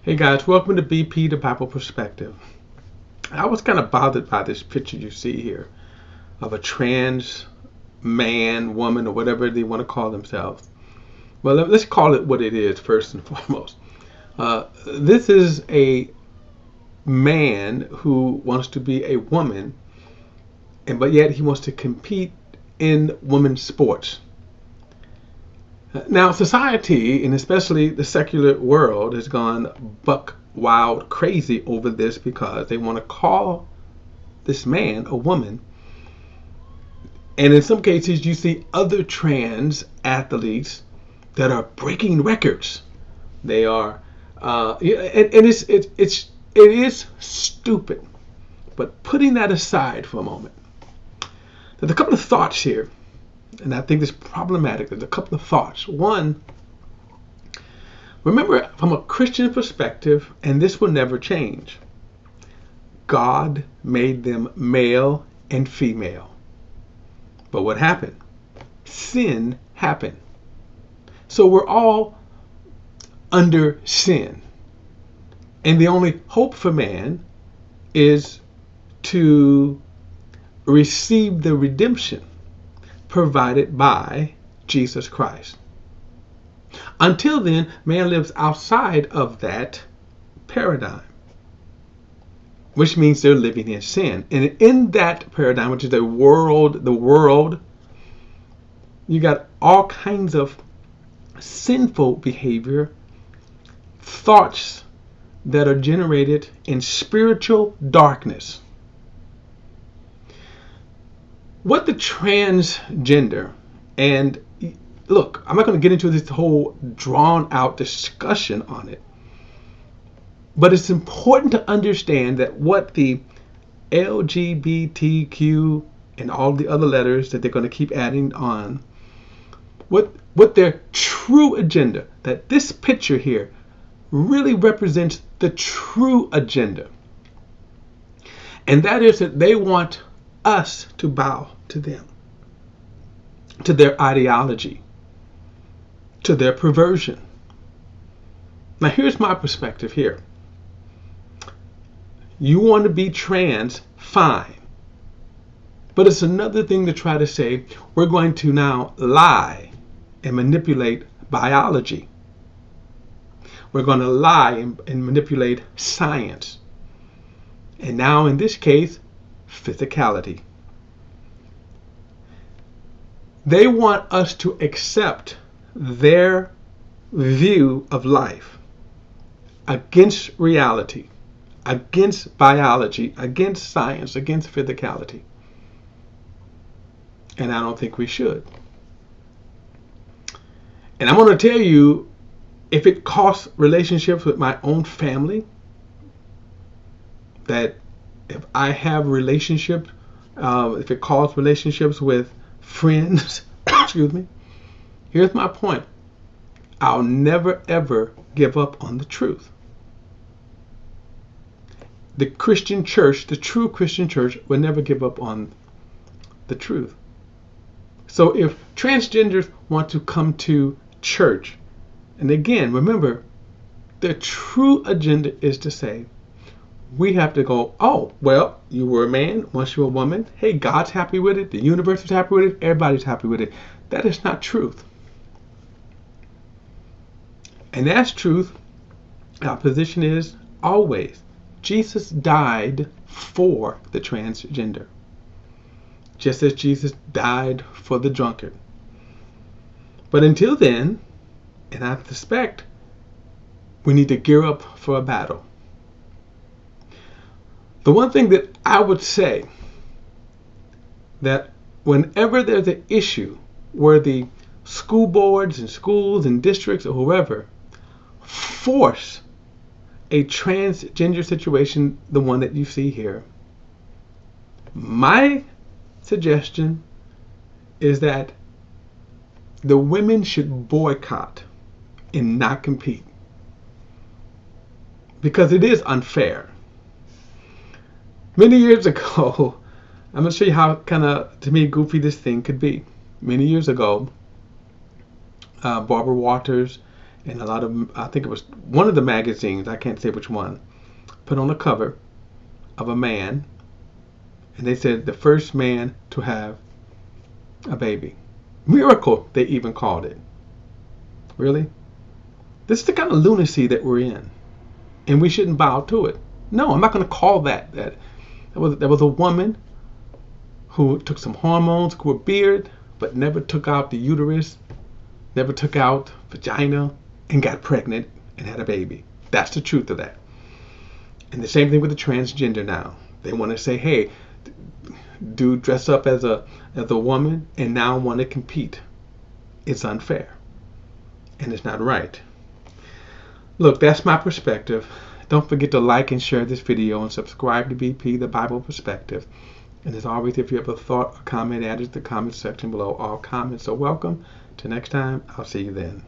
Hey guys, welcome to BP, the Bible Perspective. I was kind of bothered by this picture you see here of a trans man, woman, or whatever they want to call themselves. Well, let's call it what it is first and foremost. This is a man who wants to be a woman, but yet he wants to compete in women's sports. Now, society, and especially the secular world, has gone buck wild crazy over this because they want to call this man a woman. And in some cases, you see other trans athletes that are breaking records. They are, and it is stupid. But putting that aside for a moment, there's a couple of thoughts here. And I think it's problematic. There's a couple of thoughts. One, remember from a Christian perspective, and this will never change, God made them male and female. But what happened? Sin happened. So we're all under sin. And the only hope for man is to receive the redemption provided by Jesus Christ. Until then, man lives outside of that paradigm, which means they're living in sin. And in that paradigm, which is the world, you got all kinds of sinful behavior, thoughts that are generated in spiritual darkness. What the transgender, and look, I'm not going to get into this whole drawn out discussion on it, but it's important to understand that what the LGBTQ and all the other letters that they're going to keep adding on, what their true agenda, that this picture here really represents the true agenda. And that is that they want us to bow to them, to their ideology, to their perversion. Now here's my perspective here. You want to be trans, fine. But it's another thing to try to say, we're going to now lie and manipulate biology. We're going to lie and manipulate science. And now in this case, physicality. They want us to accept their view of life against reality, against biology, against science, against physicality. And I don't think we should. And I'm going to tell you, if it costs relationships with my own family, that if I have relationships, if it calls relationships with friends, excuse me, here's my point. I'll never ever give up on the truth. The Christian church, the true Christian church, will never give up on the truth. So if transgenders want to come to church, and again, remember, the true agenda is to say, we have to go, oh, well, you were a man, once you were a woman. Hey, God's happy with it. The universe is happy with it. Everybody's happy with it. That is not truth. And that's truth. Our position is always, Jesus died for the transgender. Just as Jesus died for the drunkard. But until then, and I suspect, we need to gear up for a battle. The one thing that I would say, that whenever there's an issue where the school boards and schools and districts or whoever force a transgender situation, the one that you see here, my suggestion is that the women should boycott and not compete, because it is unfair. Many years ago, I'm going to show you how kind of, to me, goofy this thing could be. Many years ago, Barbara Walters And a lot of, I think it was one of the magazines, I can't say which one, put on a cover of a man, and they said the first man to have a baby. Miracle, they even called it. Really? This is the kind of lunacy that we're in, and we shouldn't bow to it. No, I'm not going to call that. That was a woman who took some hormones, grew a beard, but never took out the uterus, never took out vagina, and got pregnant and had a baby. That's the truth of that. And the same thing with the transgender now. They want to say, hey, dude dress up as a woman and now want to compete. It's unfair. And it's not right. Look, that's my perspective. Don't forget to like and share this video and subscribe to BP, the Bible Perspective. And as always, if you have a thought or comment, add it to the comment section below. All comments are welcome. Till next time, I'll see you then.